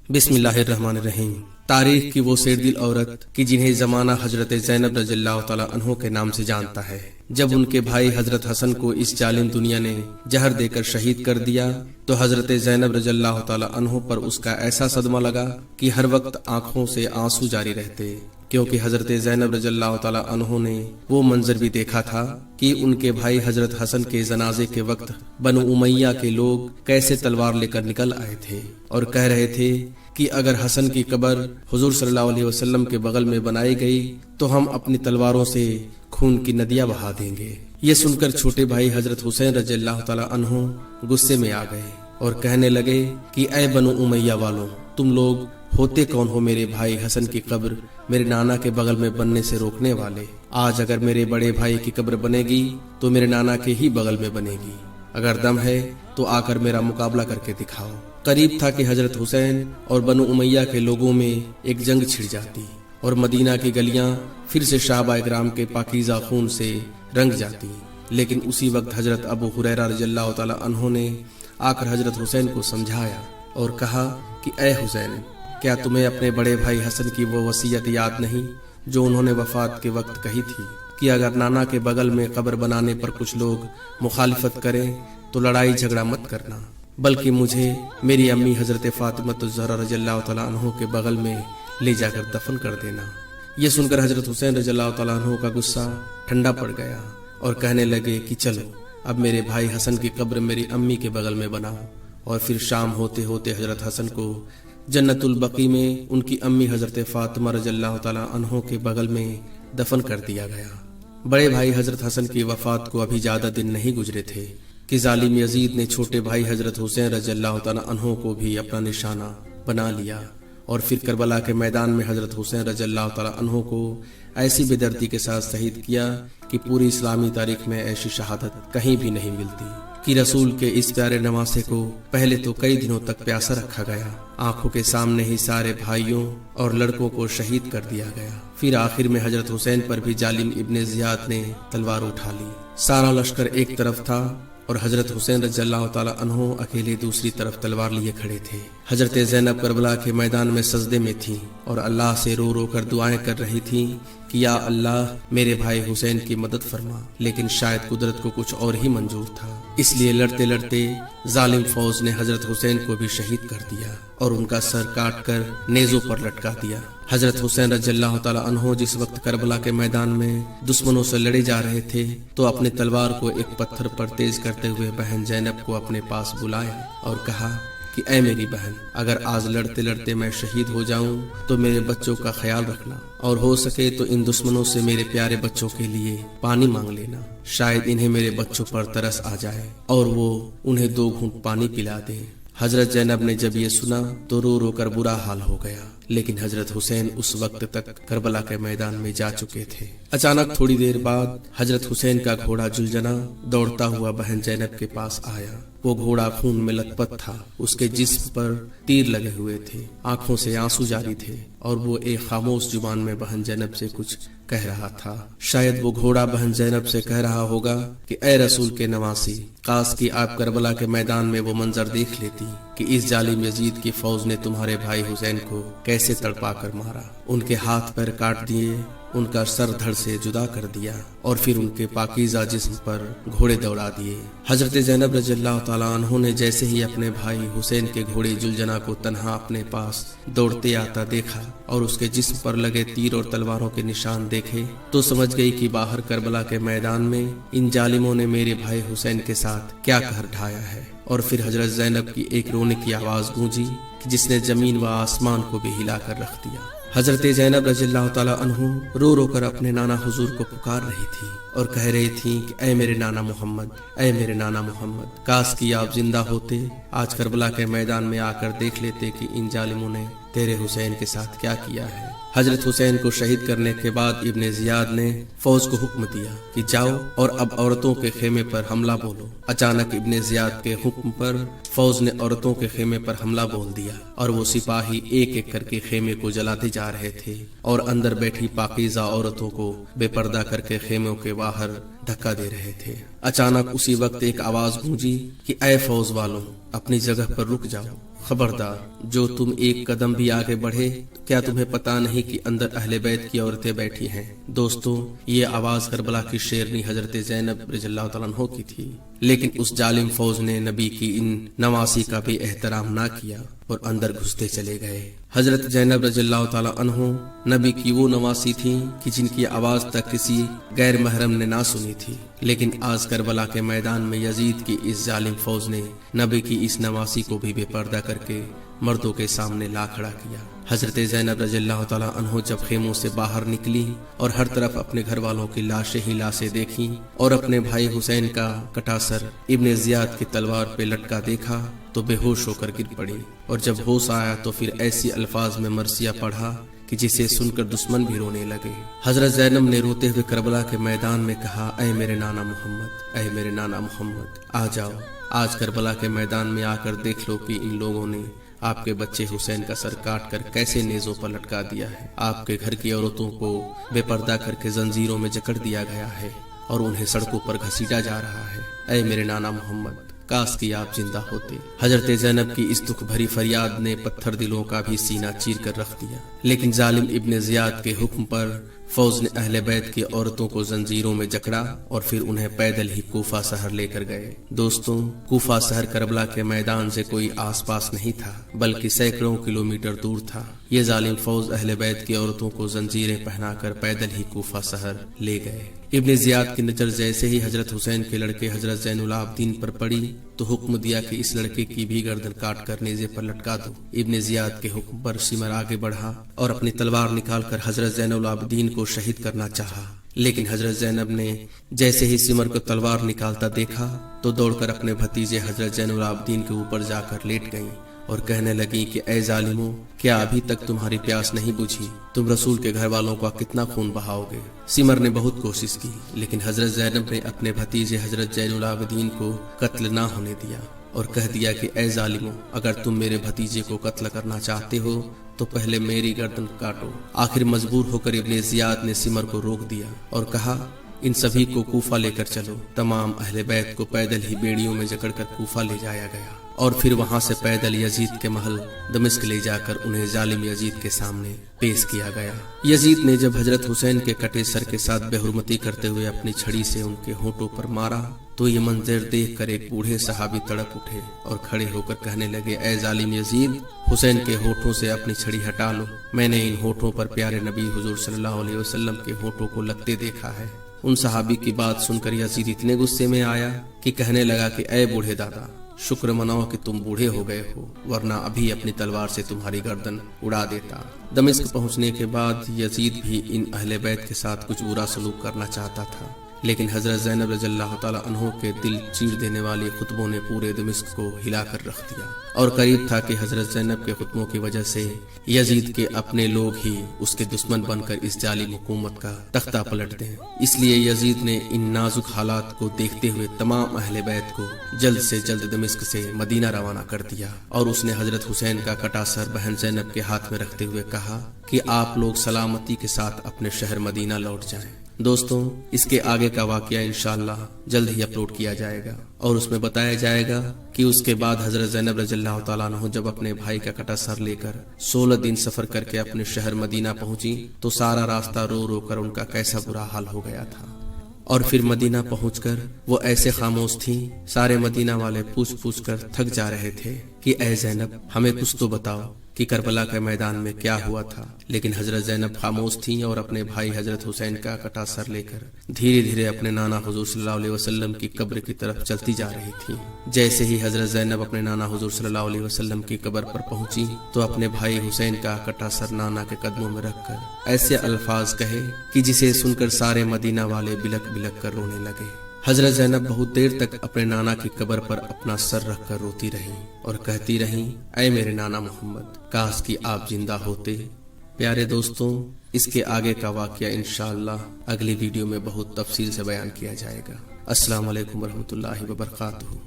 بسم اللہ الرحمن الرحیم۔ تاریخ کی وہ سیر دل عورت کہ جنہیں زمانہ حضرت زینب رضی اللہ تعالی عنہ کے نام سے جانتا ہے، جب ان کے بھائی حضرت حسن کو اس ظالم دنیا نے زہر دے کر شہید کر دیا تو حضرت زینب رضی اللہ تعالی عنہ پر اس کا ایسا صدمہ لگا کہ ہر وقت آنکھوں سے آنسو جاری رہتے، کیونکہ حضرت زینب رضی اللہ تعالی عنہ نے وہ منظر بھی دیکھا تھا کہ ان کے بھائی حضرت حسن کے جنازے کے وقت بنو امیہ کے لوگ کیسے تلوار لے کر نکل آئے تھے اور کہہ رہے تھے کہ اگر حسن کی قبر حضور صلی اللہ علیہ وسلم کے بغل میں بنائی گئی تو ہم اپنی تلواروں سے خون کی ندیاں بہا دیں گے۔ یہ سن کر چھوٹے بھائی حضرت حسین رضی اللہ تعالی عنہ غصے میں آ گئے اور کہنے لگے کہ اے بنو امیہ والوں، تم لوگ ہوتے کون ہو میرے بھائی حسن کی قبر میرے نانا کے بغل میں بننے سے روکنے والے؟ آج اگر میرے بڑے بھائی کی قبر بنے گی تو میرے نانا کے ہی بغل میں بنے گی، اگر دم ہے تو آ کر میرا مقابلہ کر کے دکھاؤ۔ قریب تھا کہ حضرت حسین اور بنو امیہ کے لوگوں میں ایک جنگ چھڑ جاتی اور مدینہ کی گلیاں پھر سے صحابہ کرام کے پاکیزہ خون سے رنگ جاتی، لیکن اسی وقت حضرت ابو ہریرہ رضی اللہ تعالی عنہ نے آ کر حضرت حسین کو سمجھایا اور کہا کہ اے حسین، کیا تمہیں اپنے بڑے بھائی حسن کی وہ وصیت یاد نہیں جو انہوں نے وفات کے وقت کہی تھی کہ اگر نانا کے بغل میں قبر بنانے پر کچھ لوگ مخالفت کریں تو لڑائی جھگڑا مت کرنا، بلکہ مجھے میری امی حضرت فاطمہ الزہرا رضی اللہ تعالیٰ عنہ کے بغل میں لے جا کر دفن کر دینا۔ یہ سن کر حضرت حسین رضی اللہ تعالیٰ عنہ کا غصہ ٹھنڈا پڑ گیا اور کہنے لگے کہ چلو اب میرے بھائی حسن کی قبر میری امی کے بغل میں بناؤ۔ اور پھر شام ہوتے ہوتے حضرت حسن کو جنت البقیع میں ان کی امی حضرت فاطمہ رضی اللہ تعالیٰ عنہ کے بغل میں دفن کر دیا گیا۔ بڑے بھائی حضرت حسن کی وفات کو ابھی زیادہ دن نہیں گزرے تھے کہ ظالم یزید نے چھوٹے بھائی حضرت حسین رضی اللہ تعالیٰ عنہ کو بھی اپنا نشانہ بنا لیا اور پھر کربلا کے میدان میں حضرت حسین رضی اللہ تعالیٰ عنہ کو ایسی بے دردی کے ساتھ شہید کیا کہ پوری اسلامی تاریخ میں ایسی شہادت کہیں بھی نہیں ملتی کہ رسول کے اس پیارے نواسے کو پہلے تو کئی دنوں تک پیاسا رکھا گیا، آنکھوں کے سامنے ہی سارے بھائیوں اور لڑکوں کو شہید کر دیا گیا، پھر آخر میں حضرت حسین پر بھی ظالم ابن زیاد نے تلوار اٹھا لی۔ سارا لشکر ایک طرف تھا اور حضرت حسین رضی اللہ تعالی عنہ اکیلے دوسری طرف تلوار لیے کھڑے تھے۔ حضرت زینب کربلا کے میدان میں سجدے میں تھیں اور اللہ سے رو رو کر دعائیں کر رہی تھیں کہ یا اللہ میرے بھائی حسین کی مدد فرما، لیکن شاید قدرت کو کچھ اور ہی منظور تھا، اس لیے لڑتے لڑتے ظالم فوج نے حضرت حسین کو بھی شہید کر دیا اور ان کا سر کاٹ کر نیزوں پر لٹکا دیا۔ حضرت حسین رضی اللہ تعالی عنہ جس وقت کربلا کے میدان میں دشمنوں سے لڑے جا رہے تھے تو اپنے تلوار کو ایک پتھر پر تیز کرتے ہوئے بہن زینب کو اپنے پاس بلایا اور کہا کہ اے میری بہن، اگر آج لڑتے لڑتے میں شہید ہو جاؤں تو میرے بچوں کا خیال رکھنا، اور ہو سکے تو ان دشمنوں سے میرے پیارے بچوں کے لیے پانی مانگ لینا، شاید انہیں میرے بچوں پر ترس آ جائے اور وہ انہیں 2 گھونٹ پانی پلا دیں۔ حضرت زینب نے جب یہ سنا تو رو رو کر برا حال ہو گیا، لیکن حضرت حسین اس وقت تک کربلا کے میدان میں جا چکے تھے۔ اچانک تھوڑی دیر بعد حضرت حسین کا گھوڑا جلجنا دوڑتا ہوا بہن زینب کے پاس آیا۔ وہ گھوڑا خون میں لت پت تھا، اس کے جسم پر تیر لگے ہوئے تھے، آنکھوں سے آنسو جاری تھے اور وہ ایک خاموش زبان میں بہن زینب سے کچھ کہہ رہا تھا۔ شاید وہ گھوڑا بہن زینب سے کہہ رہا ہوگا کہ اے رسول کے نواسی، کاش کہ آپ کربلا کے میدان میں وہ منظر دیکھ لیتی کہ اس ظالم یزید کی فوج نے تمہارے بھائی حسین کو کیسے تڑپا کر مارا، ان کے ہاتھ پیر کاٹ دیے، ان کا سر دھڑ سے جدا کر دیا اور پھر ان کے پاکیزہ جسم پر گھوڑے دوڑا دیے۔ حضرت زینب رضی اللہ تعالیٰ عنہ نے جیسے ہی اپنے بھائی حسین کے گھوڑے جلجنا کو تنہا اپنے پاس دوڑتے آتا دیکھا اور اس کے جسم پر لگے تیر اور تلواروں کے نشان دیکھے تو سمجھ گئی کہ باہر کربلا کے میدان میں ان ظالموں نے میرے بھائی حسین کے ساتھ کیا قہر ڈھایا ہے۔ اور پھر حضرت زینب کی ایک رونے کی آواز گونجی جس نے زمین و آسمان کو بھی ہلا کر رکھ دیا۔ حضرت زینب رضی اللہ تعالی عنہ رو رو کر اپنے نانا حضور کو پکار رہی تھی اور کہہ رہی تھی کہ اے میرے نانا محمد، اے میرے نانا محمد، کاش کہ آپ زندہ ہوتے، آج کربلا کے میدان میں آ کر دیکھ لیتے کہ ان ظالموں نے تیرے حسین کے ساتھ کیا کیا ہے۔ حضرت حسین کو شہید کرنے کے بعد ابن زیاد نے فوج کو حکم دیا کہ جاؤ اور اب عورتوں کے خیمے پر حملہ بولو۔ اچانک ابن زیاد کے حکم پر فوج نے عورتوں کے خیمے پر حملہ بول دیا اور وہ سپاہی ایک ایک کر کے خیمے کو جلاتے جا رہے تھے اور اندر بیٹھی پاکیزہ عورتوں کو بے پردہ کر کے خیموں کے باہر دھکا دے رہے تھے۔ اچانک اسی وقت ایک آواز گونجی کہ اے فوج والوں، اپنی جگہ پر رک جاؤ، खबरदार, जो तुम एक कदम भी आगे बढ़े, क्या तुम्हें पता नहीं कि अंदर अहले बैत की औरतें बैठी हैं। दोस्तों, ये आवाज करबला की शेरनी हजरत ज़ैनब रज़ियल्लाहु तआला अन्हा की थी, लेकिन उस जालिम फौज ने नबी की इन नवासी का भी एहतराम ना किया और अंदर घुसते चले गए। हजरत ज़ैनब रज़ियल्लाहु तआला अन्हा नबी की वो नवासी थी कि जिनकी आवाज तक किसी गैर महरम ने ना सुनी थी, लेकिन आज करबला के मैदान में यजीद की इस जालिम फौज ने नबी की इस नवासी को भी बेपर्दा करके मर्दों के सामने ला खड़ा किया। हजरत ज़ैनब रज़ियल्लाहु तआला अन्हा जब खेमों से बाहर निकली और हर तरफ अपने घर वालों की लाशें ही लाशें देखी और अपने भाई हुसैन का कटा सर इब्ने ज़ियाद की तलवार पे लटका देखा तो बेहोश होकर गिर पड़ी, और जब होश आया तो फिर ऐसी अल्फाज में मरसिया पढ़ा कि जिसे सुनकर दुश्मन भी रोने लगे। हजरत ज़ैनब ने रोते हुए करबला के मैदान में कहा, ऐ मेरे नाना मोहम्मद, ऐ मेरे नाना मोहम्मद, आ जाओ, आज करबला के मैदान में आकर देख लो कि इन लोगों ने आपके बच्चे हुसैन का सर काट कर कैसे नेज़ों पर लटका दिया है। आपके घर की औरतों को बेपर्दा करके जंजीरों में जकड़ दिया गया है और उन्हें सड़कों पर घसीटा जा रहा है। ऐ मेरे नाना मोहम्मद, काश कि आप जिंदा होते। हजरत ज़ैनब की इस दुख भरी फरियाद ने पत्थर दिलों का भी सीना चीर कर रख दिया, लेकिन जालिम इब्ने ज़ियाद के हुक्म पर फौज ने अहले बैत की औरतों को जंजीरों में जकड़ा और फिर उन्हें पैदल ही कूफा शहर लेकर गए। दोस्तों, कूफा शहर करबला के मैदान से कोई आसपास नहीं था, बल्कि सैकड़ों किलोमीटर दूर था। ये जालिम फौज अहले बैत की औरतों को जंजीरें पहनाकर पैदल ही कूफा शहर ले गए। इब्ने ज़ियाद की नजर जैसे ही हजरत हुसैन के लड़के हजरत ज़ैनुल आबदीन पर पड़ी तो हुक्म दिया कि इस लड़के की भी गर्दन काट कर नेज़े पर लटका दो। इब्ने ज़ियाद के हुक्म पर सिमर आगे बढ़ा और अपनी तलवार निकालकर हजरत ज़ैनुल आबदीन को शहीद करना चाहा, लेकिन हजरत ज़ैनब ने जैसे ही सिमर को तलवार निकालता देखा तो दौड़कर अपने भतीजे हजरत ज़ैनुल आबदीन के ऊपर जाकर लेट गईं और कहने लगी कि ऐ जालिमों, क्या अभी तक तुम्हारी प्यास नहीं बुझी? तुम रसूल के घर वालों का कितना खून बहाओगे? सिमर ने बहुत कोशिश की, लेकिन हजरत ज़ैनब ने अपने भतीजे हजरत ज़ैनुल आबदीन को कत्ल ना होने दिया और कह दिया कि ऐ जालिमों, अगर तुम मेरे भतीजे को कत्ल करना चाहते हो तो पहले मेरी गर्दन काटो। आखिर मजबूर होकर इब्ने ज़ियाद ने सिमर को रोक दिया और कहा, इन सभी को कूफा लेकर चलो। तमाम अहले बैत को पैदल ही बेड़ियों में जकड़कर कूफा ले जाया गया और फिर वहां से पैदल यजीद के महल दमिश्क ले जाकर उन्हें जालिम यजीद के सामने पेश किया गया। यजीद ने जब हजरत हुसैन के कटे सर के साथ बेहुरमती करते हुए अपनी छड़ी से उनके होठों पर मारा तो ये मंजर देखकर एक बूढ़े सहाबी तड़प उठे और खड़े होकर कहने लगे, ऐ जालिम यजीद, हुसैन के होठों से अपनी छड़ी हटा लो। मैंने इन होठों पर प्यारे नबी हुजूर सल्लल्लाहु अलैहि वसल्लम के होठों को लगते देखा है। उन सहाबी की बात सुनकर यजीद इतने गुस्से में आया कि कहने लगा कि ऐ बूढ़े दादा, शुक्र मनाओ कि तुम बूढ़े हो गए हो, वरना अभी अपनी तलवार से तुम्हारी गर्दन उड़ा देता। दमिश्क पहुंचने के बाद यजीद भी इन अहले बैत के साथ कुछ बुरा सलूक करना चाहता था, लेकिन हजरत ज़ैनब रज़ियल्लाहु तआला अन्हा के दिल चीर देने वाले खुतबों ने पूरे दमिश्क को हिलाकर रख दिया और करीब था कि हजरत ज़ैनब के खुतबों की वजह से यजीद के अपने लोग ही उसके दुश्मन बनकर इस जालिम हुकूमत का तख्ता पलट दें। इसलिए यजीद ने इन नाजुक हालात को देखते हुए तमाम अहले बैत को जल्द से जल्द दमिश्क से मदीना रवाना कर दिया और उसने हजरत हुसैन का कटा सर बहन ज़ैनब के हाथ में रखते हुए कहा कि आप लोग सलामती के साथ अपने शहर मदीना लौट जाएं। दोस्तों, इसके आगे का वाकया इंशाअल्लाह जल्द ही अपलोड किया जाएगा और उसमें बताया जाएगा कि उसके बाद हजरत ज़ैनब रज़ियल्लाहु तआला अन्हा जब अपने भाई का कटा सर लेकर 16 दिन सफर करके अपने शहर मदीना पहुंची तो सारा रास्ता रो रो कर उनका कैसा बुरा हाल हो गया था। और फिर मदीना पहुंचकर वो ऐसे खामोश थीं, सारे मदीना वाले पूछ पूछ कर थक जा रहे थे कि ऐ ज़ैनब, हमें कुछ तो बताओ कि करबला के मैदान में क्या हुआ था। लेकिन हजरत ज़ैनब खामोश थीं और अपने भाई हजरत हुसैन का कटा सर लेकर धीरे धीरे अपने नाना हुजूर सल्लल्लाहु अलैहि वसल्लम की कब्र की तरफ चलती जा रही थीं। जैसे ही हजरत ज़ैनब अपने नाना हुजूर सल्लल्लाहु अलैहि वसल्लम की कब्र पर पहुंची तो अपने भाई हुसैन का कटा सर नाना के कदमों में रखकर ऐसे अल्फाज कहे कि जिसे सुनकर सारे मदीना वाले बिलक बिलक कर रोने लगे। हजरत ज़ैनब बहुत देर तक अपने नाना की कब्र पर अपना सर रखकर रोती रहीं और कहती रहीं, ऐ मेरे नाना मोहम्मद, काश कि आप जिंदा होते। प्यारे दोस्तों, इसके आगे का वाकया इंशाअल्लाह अगली वीडियो में बहुत तफसील से बयान किया जाएगा। अस्सलाम वालेकुम रहमतुल्लाहि व बरकातुहू।